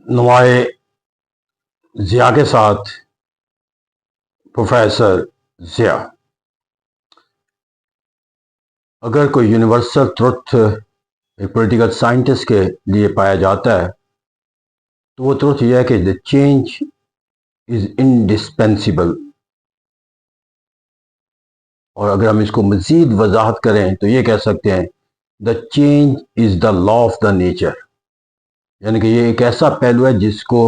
نمائے ضیاء کے ساتھ پروفیسر ضیاء، اگر کوئی یونیورسل ٹروتھ ایک پولیٹیکل سائنٹسٹ کے لیے پایا جاتا ہے تو وہ ٹروتھ یہ ہے کہ the change is indispensable، اور اگر ہم اس کو مزید وضاحت کریں تو یہ کہہ سکتے ہیں the change is the law of the nature، یعنی کہ یہ ایک ایسا پہلو ہے جس کو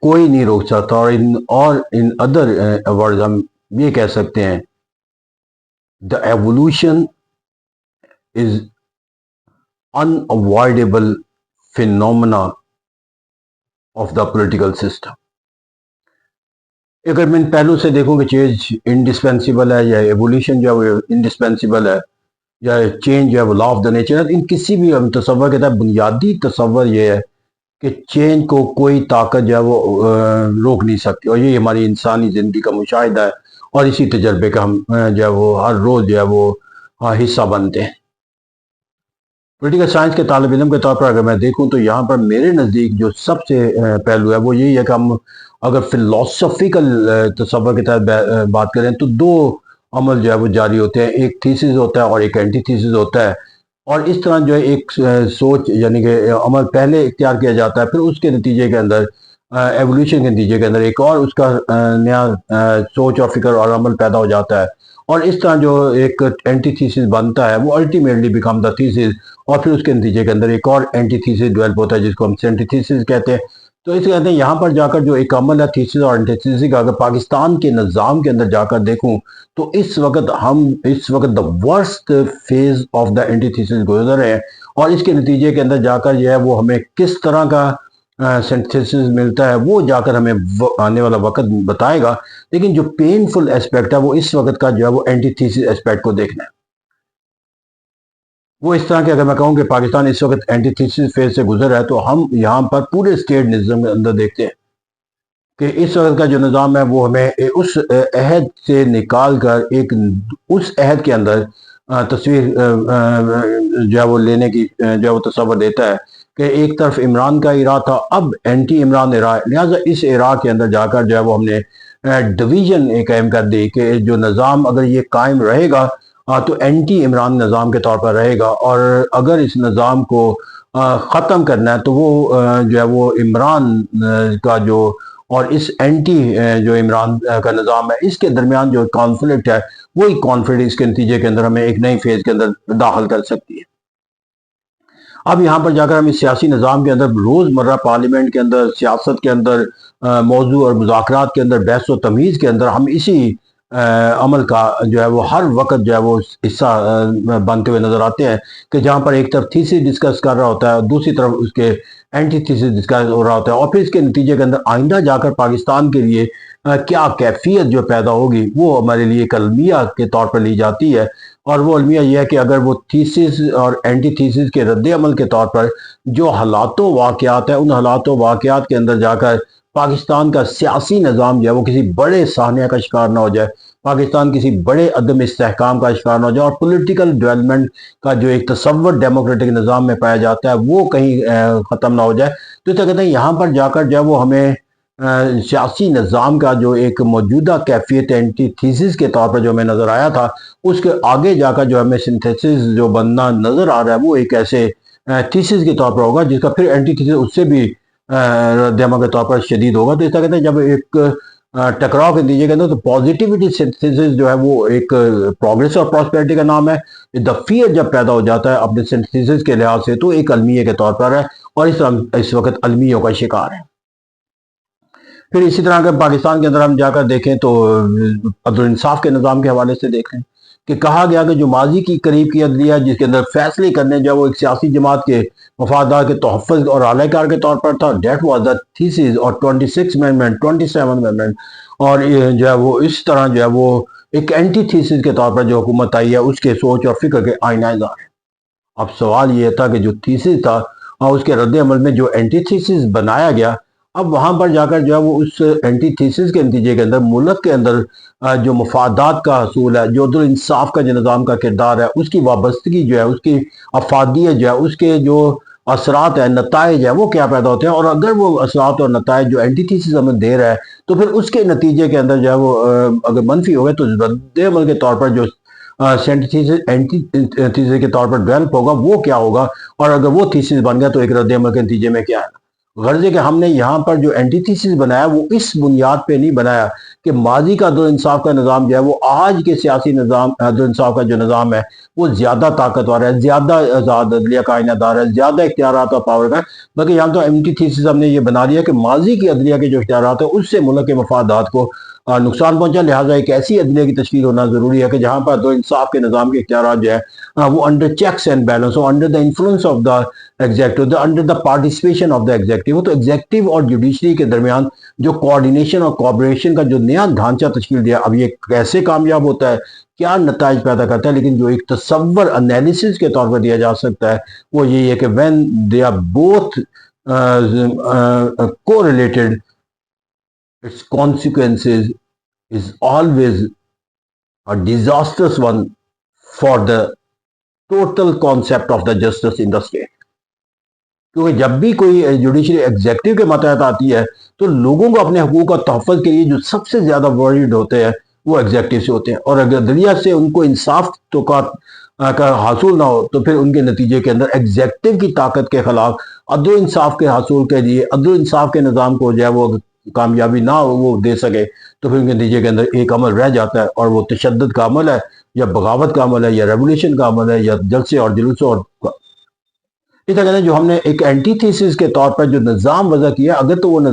کوئی نہیں روک سکتا، اور ان ادر ورڈز ہم یہ کہہ سکتے ہیں the evolution is unavoidable phenomena of the political system۔ اگر میں ان پہلو سے دیکھوں کہ چینج انڈسپینسیبل ہے یا ایولیوشن جو ہے وہ انڈسپینسیبل ہے یا چینج جو ہے وہ لا آف دا نیچر ہے، ان کسی بھی ہم تصور کے تحت بنیادی تصور یہ ہے کہ چینج کو کوئی طاقت جو ہے وہ روک نہیں سکتی، اور یہ ہماری انسانی زندگی کا مشاہدہ ہے، اور اسی تجربے کا ہم جو ہے وہ ہر روز جو ہے وہ حصہ بنتے ہیں۔ پولیٹیکل سائنس کے طالب علم کے طور پر اگر میں دیکھوں تو یہاں پر میرے نزدیک جو سب سے پہلو ہے وہ یہی ہے کہ ہم اگر فلسفیکل تصور کے تحت بات کریں تو دو عمل جو ہے وہ جاری ہوتے ہیں، ایک تھیسس ہوتا ہے اور ایک اینٹی تھیسس ہوتا ہے، اور اس طرح جو ہے ایک سوچ یعنی کہ عمل پہلے اختیار کیا جاتا ہے، پھر اس کے نتیجے کے اندر ایولیوشن کے نتیجے کے اندر ایک اور اس کا نیا سوچ اور فکر اور عمل پیدا ہو جاتا ہے، اور اس طرح جو ایک اینٹی تھیسس بنتا ہے وہ الٹیمیٹلی بیکم دا تھیسس، اور پھر اس کے نتیجے کے اندر ایک اور اینٹی تھیسس ڈیولپ ہوتا ہے جس کو ہم سینٹی تھیسس کہتے ہیں۔ تو اس کہتے ہیں یہاں پر جا کر جو ایک عمل ہے تھیسس اور اینٹی تھیسس کا، اگر پاکستان کے نظام کے اندر جا کر دیکھوں تو اس وقت the worst phase of the entity thesis گزر رہے ہیں، اور اس کے نتیجے کے اندر جا کر جو ہے وہ ہمیں کس طرح کا سینتھیسس ملتا ہے وہ جا کر ہمیں آنے والا وقت بتائے گا، لیکن جو پینفل اسپیکٹ ہے وہ اس وقت کا جو ہے وہ اینٹی تھیسس اسپیکٹ کو دیکھنا ہے۔ وہ اس طرح کہ اگر میں کہوں کہ پاکستان اس وقت اینٹی تھیسس فیز سے گزر رہا ہے تو ہم یہاں پر پورے اسٹیٹ نظام کے اندر دیکھتے ہیں کہ اس وقت کا جو نظام ہے وہ ہمیں اس عہد سے نکال کر ایک اس عہد کے اندر تصویر جو ہے وہ لینے کی جو ہے وہ تصور دیتا ہے کہ ایک طرف عمران کا ایرا تھا، اب اینٹی عمران ایرا ہے، لہٰذا اس ایرا کے اندر جا کر جو ہے وہ ہم نے ڈویژن قائم کر دی کہ جو نظام اگر یہ قائم رہے گا تو اینٹی عمران نظام کے طور پر رہے گا، اور اگر اس نظام کو ختم کرنا ہے تو وہ جو ہے وہ عمران کا جو اور اس اینٹی جو عمران کا نظام ہے اس کے درمیان جو کانفلکٹ ہے وہی کانفلکٹ اس کے نتیجے کے اندر ہمیں ایک نئی فیز کے اندر داخل کر سکتی ہے۔ اب یہاں پر جا کر ہم اس سیاسی نظام کے اندر روزمرہ پارلیمنٹ کے اندر، سیاست کے اندر، موضوع اور مذاکرات کے اندر، بحث و تمیز کے اندر ہم اسی عمل کا جو ہے وہ ہر وقت جو ہے وہ حصہ بنتے ہوئے نظر آتے ہیں کہ جہاں پر ایک طرف تھیسس ڈسکس کر رہا ہوتا ہے اور دوسری طرف اس کے اینٹی تھیسس ڈسکس ہو رہا ہوتا ہے، اور پھر اس کے نتیجے کے اندر آئندہ جا کر پاکستان کے لیے کیا کیفیت جو پیدا ہوگی وہ ہمارے لیے ایک المیہ کے طور پر لی جاتی ہے، اور وہ المیہ یہ ہے کہ اگر وہ تھیسس اور اینٹی تھیسس کے رد عمل کے طور پر جو حالات و واقعات ہیں ان حالات و واقعات کے اندر جا کر پاکستان کا سیاسی نظام جو ہے وہ کسی بڑے سانحہ کا شکار نہ ہو جائے، پاکستان کسی بڑے عدم استحکام کا شکار نہ ہو جائے، اور پولیٹیکل ڈیولپمنٹ کا جو ایک تصور ڈیموکریٹک نظام میں پایا جاتا ہے وہ کہیں ختم نہ ہو جائے، تو اس کہتے ہیں یہاں پر جا کر جو ہے وہ ہمیں سیاسی نظام کا جو ایک موجودہ کیفیت اینٹی تھیسس کے طور پر جو ہمیں نظر آیا تھا اس کے آگے جا کر جو ہمیں سنتھیسس جو بننا نظر آ رہا ہے وہ ایک ایسے تھیسس کے طور پر ہوگا جس کا پھر اینٹی تھیسس اس سے بھی رد عمل کے طور پر شدید ہوگا۔ تو اس طرح کہتے ہیں جب ایک ٹکراؤ کے نتیجے کے اندر تو پازیٹیوٹی سنتھیسس جو ہے وہ ایک پروگریس اور پراسپیرٹی کا نام ہے، دا فیئر جب پیدا ہو جاتا ہے اپنے سنتھیسس کے لحاظ سے تو ایک المیہ کے طور پر ہے، اور اس وقت المیوں کا شکار ہے۔ پھر اسی طرح اگر پاکستان کے اندر ہم جا کر دیکھیں تو عدل و انصاف کے نظام کے حوالے سے دیکھ لیں کہ کہا گیا کہ جو ماضی کی قریب کی عدلیہ جس کے اندر فیصلے کرنے جو وہ ایک سیاسی جماعت کے مفادات کے تحفظ اور اعلی کار کے طور پر تھا، دیٹ واز دا تھیسس، اور 26 امینڈمنٹ 27 امینڈمنٹ، اور جو ہے وہ اس طرح جو ہے وہ ایک اینٹی تھیسس کے طور پر جو حکومت آئی ہے اس کے سوچ اور فکر کے آئینہ ظاہر ہے۔ اب سوال یہ تھا کہ جو تھیسس تھا اور اس کے رد عمل میں جو اینٹی تھیسس بنایا گیا، اب وہاں پر جا کر جو ہے وہ اس اینٹی تھیسس کے نتیجے کے اندر ملک کے اندر جو مفادات کا حصول ہے، جو عدل انصاف کا جو نظام کا کردار ہے، اس کی وابستگی جو ہے، اس کی افادیت جو ہے، اس کے جو اثرات ہیں، نتائج ہیں، وہ کیا پیدا ہوتے ہیں، اور اگر وہ اثرات اور نتائج جو اینٹی تھیسس ہمیں دے رہا ہے تو پھر اس کے نتیجے کے اندر جو ہے وہ اگر منفی ہو گئے تو رد عمل کے طور پر جو اینٹی تھیسس کے طور پر ڈیولپ ہوگا وہ کیا ہوگا، اور اگر وہ تھیسس بن گیا تو ایک رد عمل کے نتیجے میں کیا ہے۔ غرض ہے کہ ہم نے یہاں پر جو اینٹی تھیسس بنایا وہ اس بنیاد پہ نہیں بنایا کہ ماضی کا عدل و انصاف کا نظام جو ہے وہ آج کے سیاسی نظام عدل و انصاف کا جو نظام ہے وہ زیادہ طاقتور ہے، زیادہ آزاد عدلیہ کا آئینہ دار ہے، زیادہ اختیارات اور پاور کا ہے، بلکہ یہاں تو اینٹی تھیسس ہم نے یہ بنا لیا کہ ماضی کی عدلیہ کے جو اختیارات ہیں اس سے ملک کے مفادات کو نقصان پہنچا، لہٰذا ایک ایسی عدلیہ کی تشکیل ہونا ضروری ہے کہ جہاں پر عدل و انصاف کے نظام کے اختیارات جو ہے وہ انڈر چیکس اینڈ بیلنس ہو، under the influence of the executive, under the participation of the executive, تو ایگزیکٹو اور جوڈیشری کے درمیان جو کوآرڈینیشن اور کوآپریشن کا جو نیا ڈھانچہ تشکیل دیا، اب یہ کیسے کامیاب ہوتا ہے، کیا نتائج پیدا کرتا ہے، لیکن جو ایک تصور انالیسس کے طور پر دیا جا سکتا ہے وہ یہی ہے کہ when they are both correlated, its consequences is always a disastrous one for the total concept of the justice in the state. کیونکہ جب بھی کوئی جوڈیشری ایگزیکٹو کے ماتحت آتی ہے تو لوگوں کو اپنے حقوق کا تحفظ کے لیے جو سب سے زیادہ ورڈ ہوتے ہیں وہ ایگزیکٹو سے ہوتے ہیں، اور اگر عدلیہ سے ان کو انصاف کا حاصل نہ ہو تو پھر ان کے نتیجے کے اندر ایگزیکٹو کی طاقت کے خلاف عدل و انصاف کے حاصل کے لیے عدل و انصاف کے نظام کو جو ہے وہ کامیابی نہ وہ دے سکے تو پھر ان کے نتیجے کے اندر ایک عمل رہ جاتا ہے، اور وہ تشدد کا عمل ہے یا بغاوت کا عمل ہے یا ریولیوشن کا عمل ہے یا جلسے اور جلوسوں اور اس طرح جو ہم نے ایک اینٹی تھیسس کے طور پر جو نظام وضع کیا، اگر تو وہ نظام